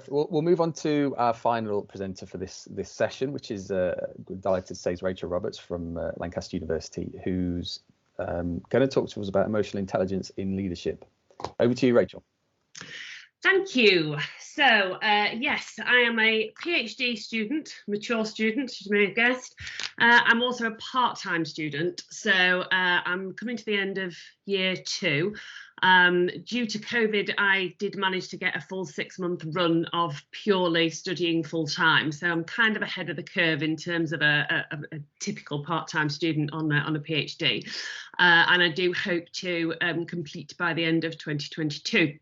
We'll move on to our final presenter for this session, which is delighted to say is Rachel Roberts from Lancaster University, who's going to talk to us about emotional intelligence in leadership. Over to you, Rachel. Thank you. So, yes, I am a PhD student, mature student, as you may have guessed. I'm also a part-time student, so I'm coming to the end of year 2. Due to COVID, I did manage to get a full 6-month run of purely studying full-time, so I'm kind of ahead of the curve in terms of a typical part-time student on a PhD, and I do hope to complete by the end of 2022.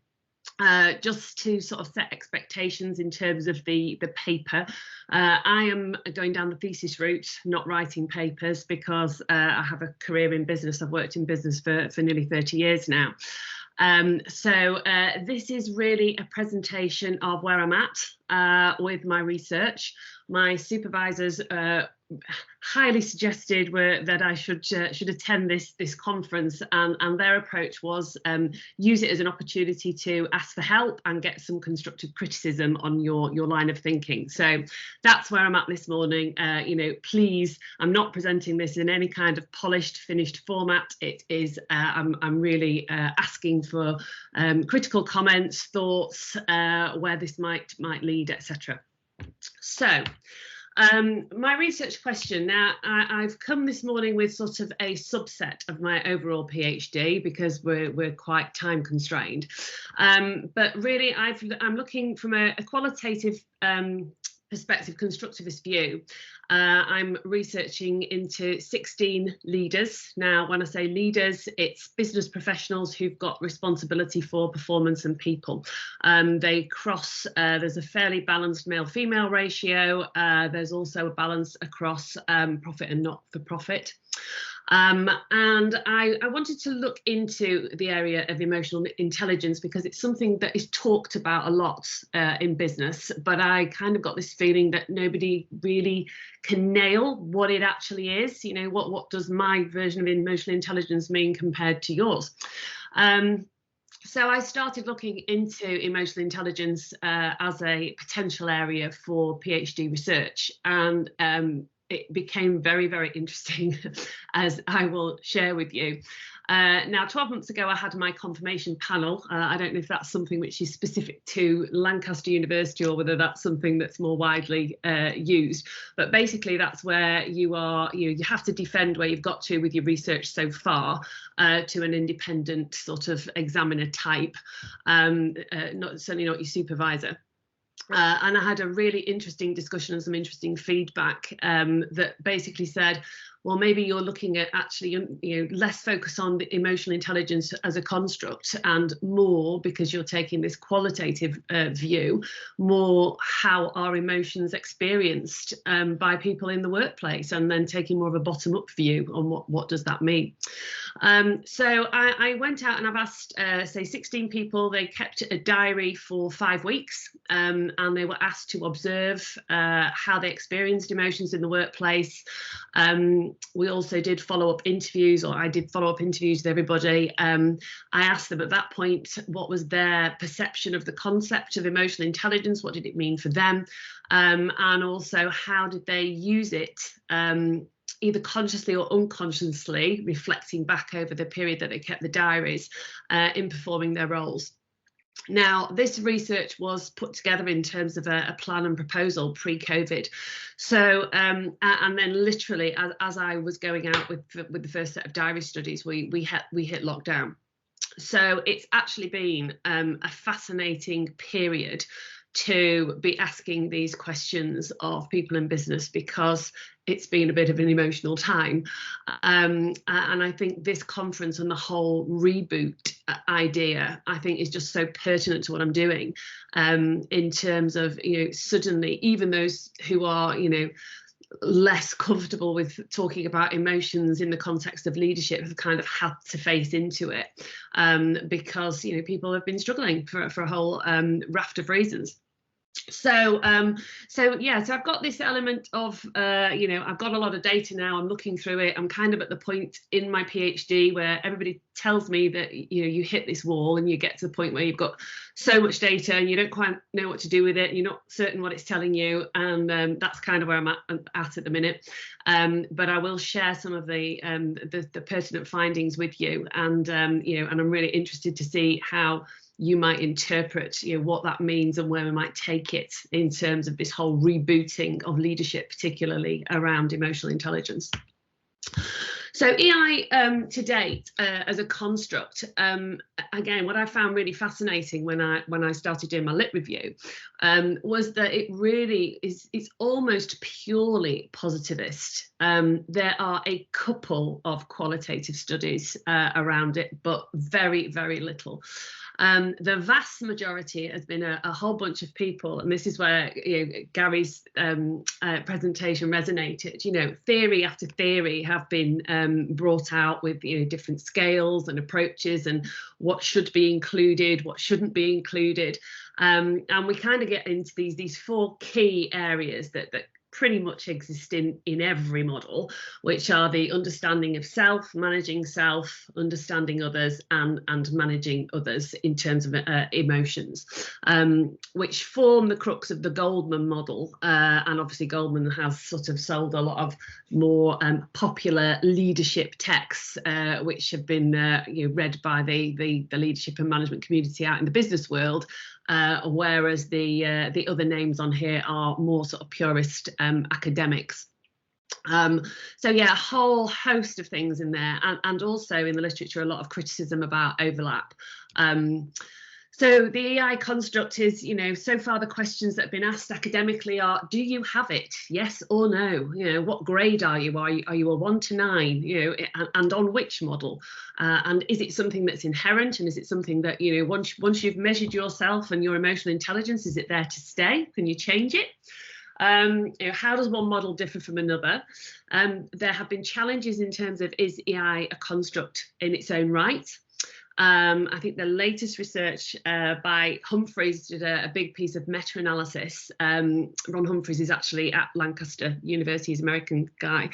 Just to sort of set expectations in terms of the paper, I am going down the thesis route, not writing papers, because I have a career in business. I've worked in business for nearly 30 years now. So this is really a presentation of where I'm at with my research. My supervisors highly suggested that I should attend this conference, and their approach was use it as an opportunity to ask for help and get some constructive criticism on your line of thinking. So that's where I'm at this morning. You know, please, I'm not presenting this in any kind of polished, finished format. It is I'm really asking for critical comments, thoughts, where this might lead, etc. So. My research question. Now, I've come this morning with sort of a subset of my overall PhD because we're quite time constrained. But really, I'm looking from a qualitative perspective, constructivist view. I'm researching into 16 leaders. Now, when I say leaders, it's business professionals who've got responsibility for performance and people. They cross, there's a fairly balanced male-female ratio. There's also a balance across profit and not-for-profit. And I wanted to look into the area of emotional intelligence because it's something that is talked about a lot in business, but I kind of got this feeling that nobody really can nail what it actually is. You know, what does my version of emotional intelligence mean compared to yours? So I started looking into emotional intelligence as a potential area for PhD research, and it became very, very interesting, as I will share with you. Now, 12 months ago, I had my confirmation panel. I don't know if that's something which is specific to Lancaster University or whether that's something that's more widely used. But basically, that's where you have to defend where you've got to with your research so far to an independent sort of examiner type, certainly not your supervisor. And I had a really interesting discussion and some interesting feedback that basically said, well, maybe you're looking at actually, less focus on the emotional intelligence as a construct and more, because you're taking this qualitative view, more how are emotions experienced by people in the workplace, and then taking more of a bottom-up view on what does that mean. So I went out and I've asked, say, 16 people. They kept a diary for 5 weeks, and they were asked to observe how they experienced emotions in the workplace. We also did follow-up interviews, or I did follow-up interviews with everybody. I asked them at that point what was their perception of the concept of emotional intelligence, what did it mean for them, and also how did they use it, either consciously or unconsciously, reflecting back over the period that they kept the diaries in performing their roles. Now, this research was put together in terms of a plan and proposal pre-COVID. So, and then literally, as I was going out with the first set of diary studies, we hit lockdown. So it's actually been a fascinating period to be asking these questions of people in business, because it's been a bit of an emotional time. And I think this conference and the whole reboot idea, I think, is just so pertinent to what I'm doing, in terms of, suddenly even those who are, less comfortable with talking about emotions in the context of leadership have kind of had to face into it, because people have been struggling for a whole raft of reasons. So yeah, so I've got this element of I've got a lot of data now. I'm looking through it. I'm kind of at the point in my PhD where everybody tells me that you hit this wall and you get to the point where you've got so much data and you don't quite know what to do with it. You're not certain what it's telling you, and that's kind of where I'm at the minute. But I will share some of the pertinent findings with you, and and I'm really interested to see how you might interpret what that means and where we might take it in terms of this whole rebooting of leadership, particularly around emotional intelligence. So EI to date as a construct, again, what I found really fascinating when I started doing my lit review was that it really it's almost purely positivist. There are a couple of qualitative studies around it, but very, very little. The vast majority has been a whole bunch of people, and this is where Gary's presentation resonated. Theory after theory have been brought out with different scales and approaches and what should be included, what shouldn't be included, and we kind of get into these four key areas that pretty much exist in every model, which are the understanding of self, managing self, understanding others, and managing others in terms of emotions, which form the crux of the Goldman model. And obviously Goldman has sort of sold a lot of more popular leadership texts, which have been read by the leadership and management community out in the business world. Whereas the other names on here are more sort of purist academics. So yeah, a whole host of things in there, and also in the literature a lot of criticism about overlap. So the EI construct is, so far the questions that have been asked academically are, do you have it? Yes or no? What grade are you? Are you a 1 to 9? And on which model? And is it something that's inherent? And is it something that, once you've measured yourself and your emotional intelligence, is it there to stay? Can you change it? How does one model differ from another? There have been challenges in terms of, is EI a construct in its own right? I think the latest research by Humphreys did a big piece of meta-analysis. Ron Humphreys is actually at Lancaster University, he's an American guy,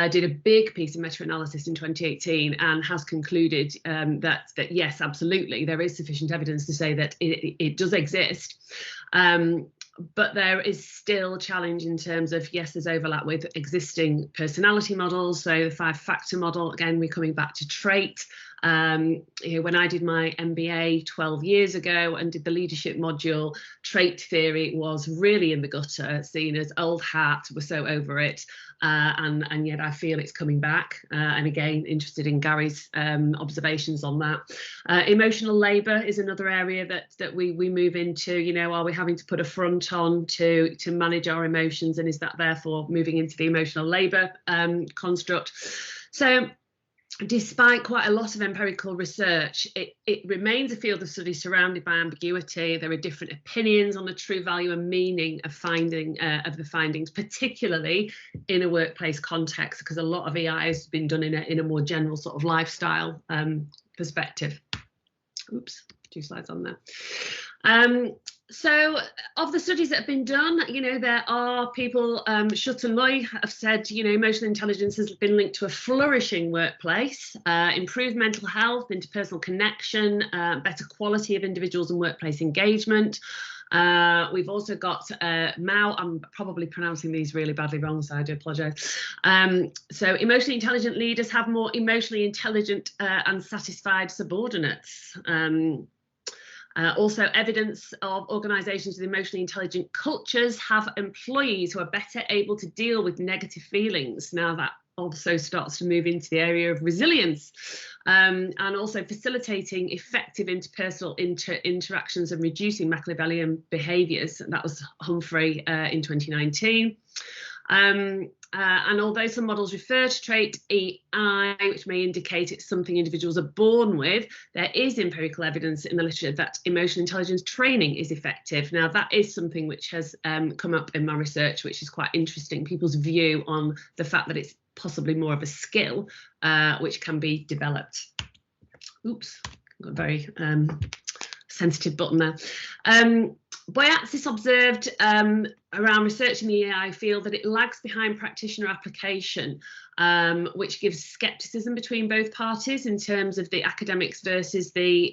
did a big piece of meta-analysis in 2018 and has concluded that yes, absolutely, there is sufficient evidence to say that it does exist. But there is still a challenge in terms of, yes, there's overlap with existing personality models. So the 5-factor model, again, we're coming back to trait. When I did my MBA 12 years ago and did the leadership module, trait theory was really in the gutter, seen as old hat, we're so over it. And yet I feel it's coming back. And again, interested in Gary's observations on that. Emotional labour is another area that we move into. Are we having to put a front on to manage our emotions, and is that therefore moving into the emotional labour construct? So despite quite a lot of empirical research, it remains a field of study surrounded by ambiguity. There are different opinions on the true value and meaning of the findings, particularly in a workplace context, because a lot of EI has been done in a more general sort of lifestyle perspective. Oops, 2 slides on there. So of the studies that have been done, there are people, Schutt and Loy have said, emotional intelligence has been linked to a flourishing workplace, improved mental health, interpersonal connection, better quality of individuals and workplace engagement. We've also got Mao, I'm probably pronouncing these really badly wrong, so I do apologise. So emotionally intelligent leaders have more emotionally intelligent and satisfied subordinates. Also, evidence of organisations with emotionally intelligent cultures have employees who are better able to deal with negative feelings. Now that also starts to move into the area of resilience, and also facilitating effective interpersonal interactions and reducing Machiavellian behaviours. That was Humphrey in 2019. And although some models refer to trait EI, which may indicate it's something individuals are born with, there is empirical evidence in the literature that emotional intelligence training is effective. Now, that is something which has come up in my research, which is quite interesting, people's view on the fact that it's possibly more of a skill which can be developed. Oops, got a very sensitive button there. Boyatzis observed around researching the EI field that it lags behind practitioner application, which gives scepticism between both parties in terms of the academics versus the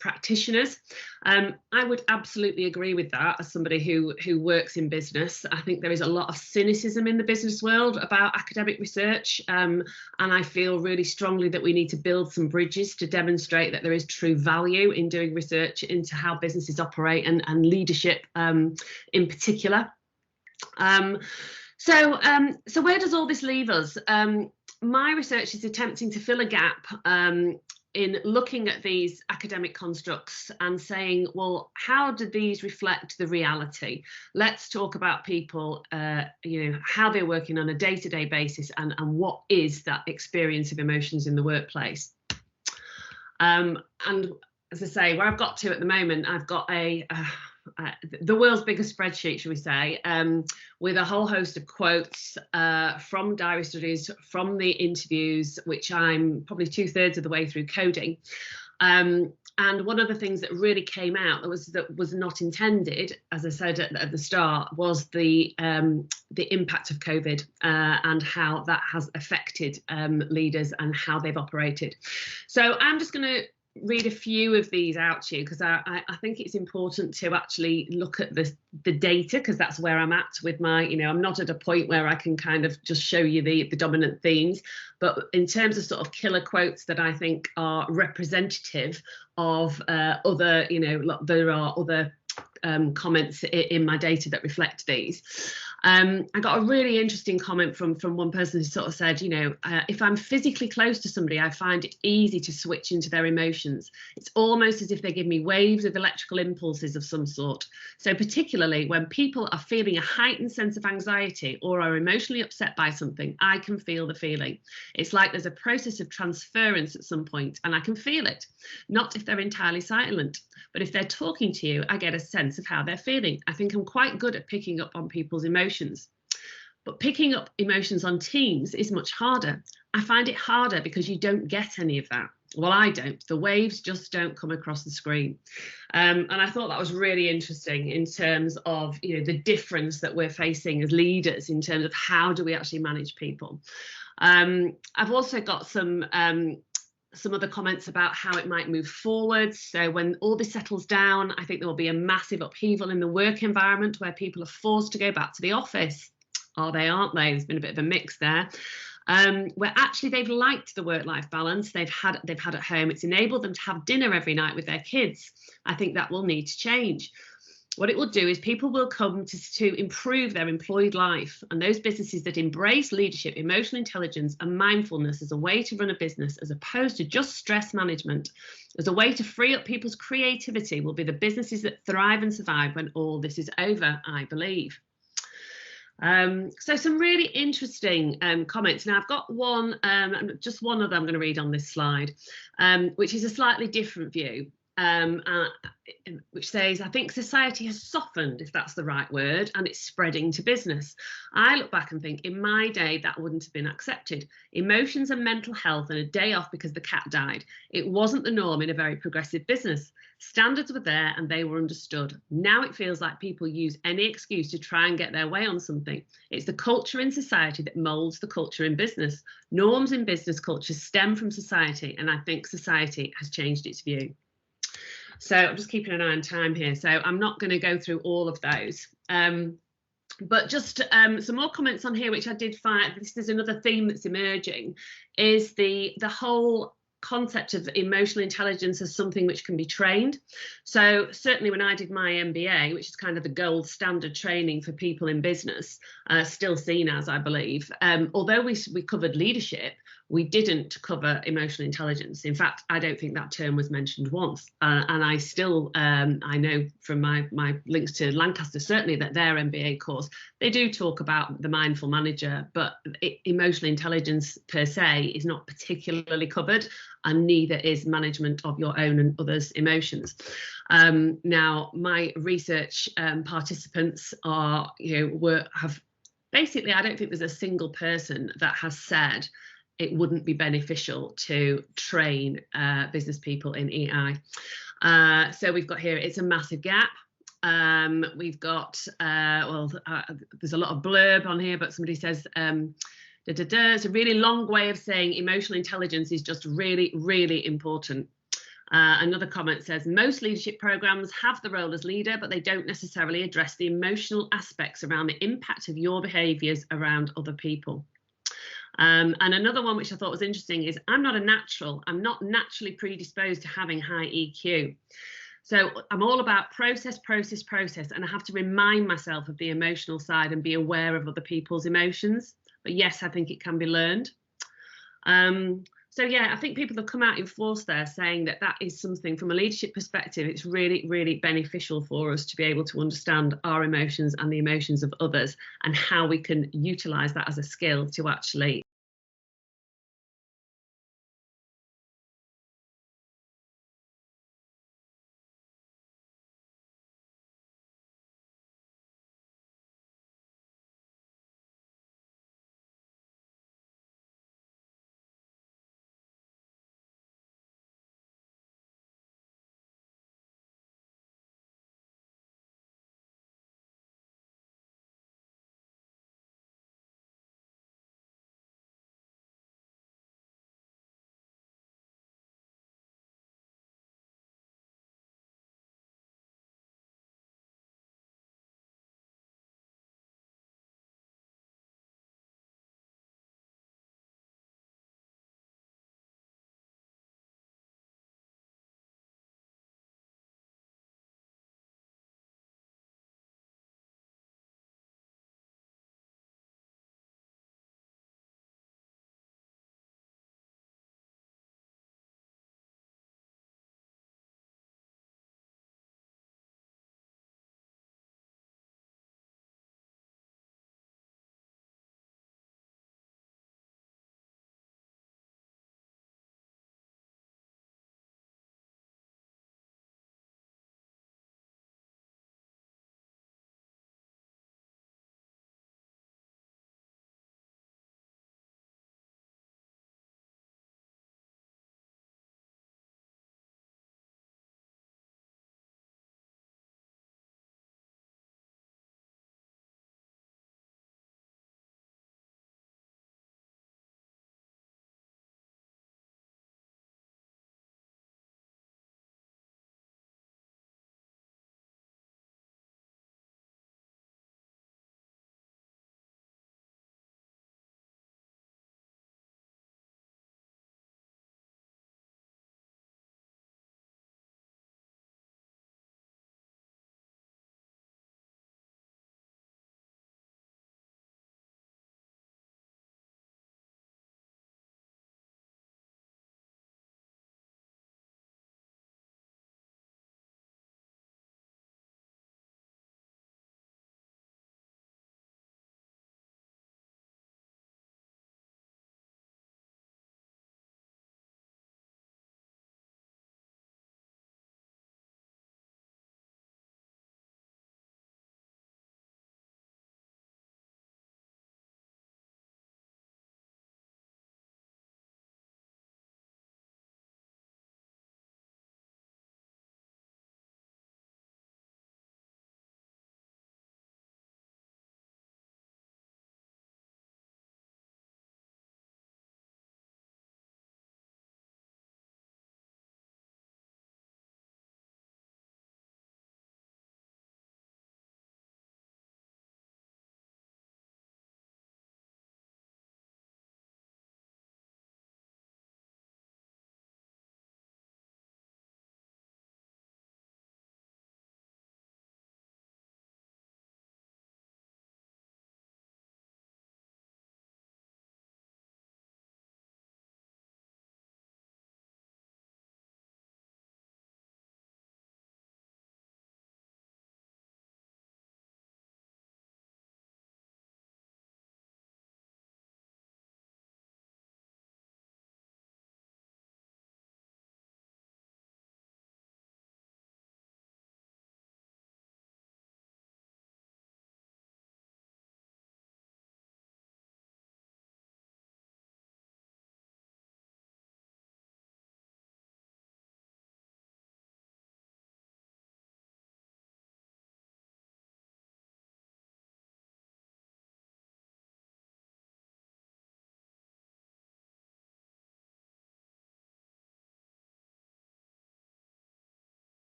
practitioners. I would absolutely agree with that as somebody who works in business. I think there is a lot of cynicism in the business world about academic research, and I feel really strongly that we need to build some bridges to demonstrate that there is true value in doing research into how businesses operate and leadership in particular. So where does all this leave us? My research is attempting to fill a gap in looking at these academic constructs and saying, well, how do these reflect the reality? Let's talk about people, how they're working on a day-to-day basis and what is that experience of emotions in the workplace. And as I say, where I've got to at the moment, I've got the world's biggest spreadsheet, shall we say, with a whole host of quotes from diary studies, from the interviews, which I'm probably 2/3 of the way through coding. And one of the things that really came out that was not intended, as I said at the start, was the impact of COVID and how that has affected leaders and how they've operated. So I'm just going to read a few of these out to you because I think it's important to actually look at the data, because that's where I'm at with my, I'm not at a point where I can kind of just show you the dominant themes, but in terms of sort of killer quotes that I think are representative of other, there are other comments in my data that reflect these. I got a really interesting comment from one person who sort of said, if I'm physically close to somebody, I find it easy to switch into their emotions. It's almost as if they give me waves of electrical impulses of some sort. So particularly when people are feeling a heightened sense of anxiety or are emotionally upset by something, I can feel the feeling. It's like there's a process of transference at some point and I can feel it. Not if they're entirely silent, but if they're talking to you, I get a sense of how they're feeling. I think I'm quite good at picking up on people's emotions. But picking up emotions on Teams is much harder. I find it harder because you don't get any of that. Well, I don't. The waves just don't come across the screen. And I thought that was really interesting in terms of, the difference that we're facing as leaders in terms of how do we actually manage people. I've also got some other comments about how it might move forward. So when all this settles down, I think there will be a massive upheaval in the work environment where people are forced to go back to the office. Are they, aren't they? There's been a bit of a mix there. Where actually they've liked the work-life balance they've had at home. It's enabled them to have dinner every night with their kids. I think that will need to change. What it will do is people will come to improve their employed life, and those businesses that embrace leadership, emotional intelligence and mindfulness as a way to run a business, as opposed to just stress management, as a way to free up people's creativity, will be the businesses that thrive and survive when all this is over, I believe. So some really interesting comments. Now I've got one, just one other I'm going to read on this slide, which is a slightly different view. Which says, I think society has softened, if that's the right word, and it's spreading to business. I look back and think in my day that wouldn't have been accepted. Emotions and mental health and a day off because the cat died. It wasn't the norm in a very progressive business. Standards were there and they were understood. Now it feels like people use any excuse to try and get their way on something. It's the culture in society that molds the culture in business. Norms in business culture stem from society, and I think society has changed its view. So I'm just keeping an eye on time here, so I'm not going to go through all of those. But just some more comments on here, which I did find, this is another theme that's emerging, is the whole concept of emotional intelligence as something which can be trained. So certainly when I did my MBA, which is kind of the gold standard training for people in business, still seen as, I believe, although we covered leadership, we didn't cover emotional intelligence. In fact, I don't think that term was mentioned once. And I still, I know from my links to Lancaster, certainly that their MBA course, they do talk about the mindful manager, but emotional intelligence per se is not particularly covered, and neither is management of your own and others' emotions. Now, my research participants are, have basically, I don't think there's a single person that has said it wouldn't be beneficial to train business people in EI. So we've got here, it's a massive gap. We've got, there's a lot of blurb on here, but somebody says, it's a really long way of saying emotional intelligence is just really, really important. Another comment says, most leadership programs have the role as leader, but they don't necessarily address the emotional aspects around the impact of your behaviours around other people. And another one which I thought was interesting is, I'm not a natural. I'm not naturally predisposed to having high EQ. So I'm all about process, and I have to remind myself of the emotional side and be aware of other people's emotions. But yes, I think it can be learned. So yeah, I think people have come out in force there saying that that is something from a leadership perspective, it's really, really beneficial for us to be able to understand our emotions and the emotions of others and how we can utilise that as a skill to actually